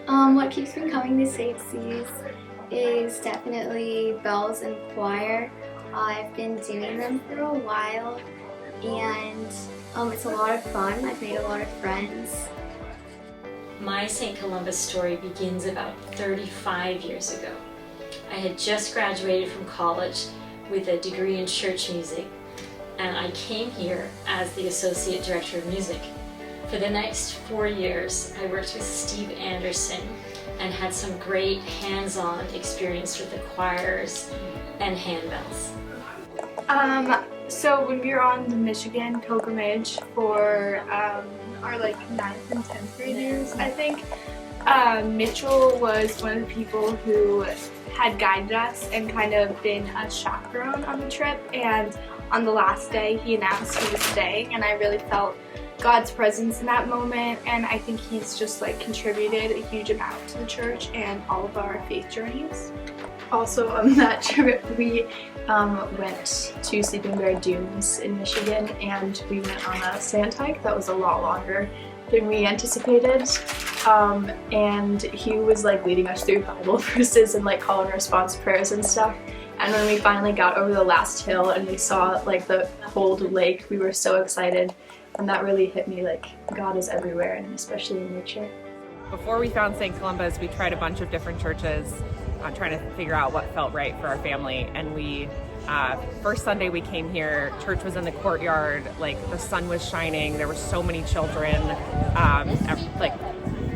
What keeps me coming to St. C's is definitely bells and choir. I've been doing them for a while, and it's a lot of fun. I've made a lot of friends. My St. Columbus story begins about 35 years ago. I had just graduated from college with a degree in church music, and I came here as the Associate Director of Music. For the next 4 years, I worked with Steve Anderson and had some great hands-on experience with the choirs and handbells. So when we were on the Michigan pilgrimage for our 9th and 10th grade years, I think Mitchell was one of the people who had guided us and kind of been a chaperone on the trip, and on the last day he announced he was staying, and I really felt God's presence in that moment, and I think he's just contributed a huge amount to the church and all of our faith journeys. Also on that trip we went to Sleeping Bear Dunes in Michigan, and we went on a sand hike that was a lot longer than we anticipated, and he was leading us through Bible verses and call and response prayers and stuff. And when we finally got over the last hill and we saw the cold lake, we were so excited, and that really hit me God is everywhere, and especially in nature. Before we found St. Columbus, we tried a bunch of different churches, trying to figure out what felt right for our family. And we, first Sunday we came here, church was in the courtyard, the sun was shining, there were so many children,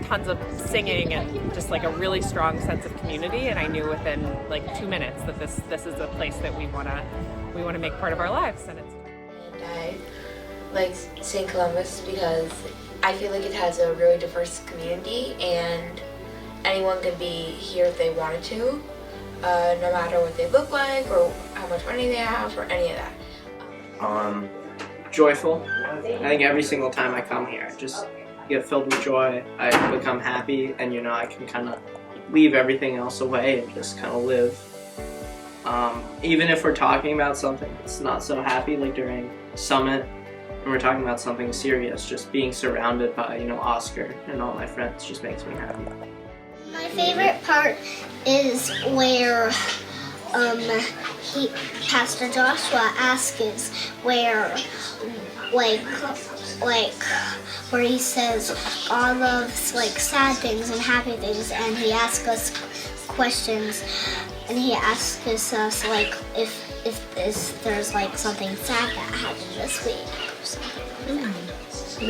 tons of singing, and just a really strong sense of community. And I knew within 2 minutes that this is a place that we want to make part of our lives. And I like St. Columbus because I feel like it has a really diverse community, and anyone could be here if they wanted to, no matter what they look like or how much money they have or any of that. Joyful. I think every single time I come here, I just get filled with joy. I become happy, and I can kind of leave everything else away and just kind of live. Even if we're talking about something that's not so happy, like during Summit, and we're talking about something serious, just being surrounded by, Oscar and all my friends just makes me happy. My favorite part is where Pastor Joshua asks where where he says God loves sad things and happy things, and he asks us questions, and he asks us if there's something sad that happened this week or something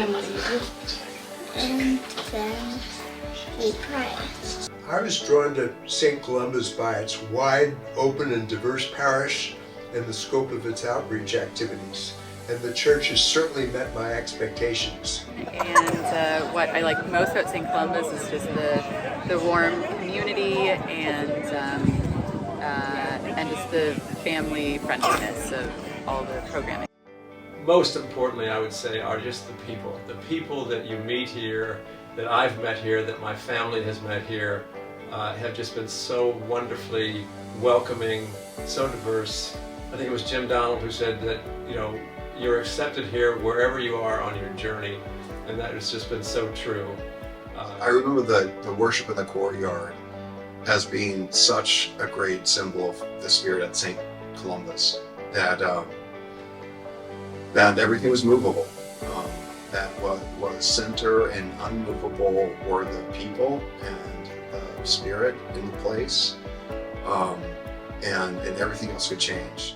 like that. And then we pray. I was drawn to St. Columbus by its wide, open, and diverse parish and the scope of its outreach activities. And the church has certainly met my expectations. And what I like most about St. Columbus is just the warm community and just the family friendliness of all the programming. Most importantly, I would say, are just the people that you meet here, that I've met here, that my family has met here, have just been so wonderfully welcoming, so diverse. I think it was Jim Donald who said that, you're accepted here wherever you are on your journey, and that has just been so true. I remember the worship in the courtyard as being such a great symbol of the spirit at St. Columbus, that everything was movable. That was center and unmovable were the people and the spirit in the place, and everything else could change.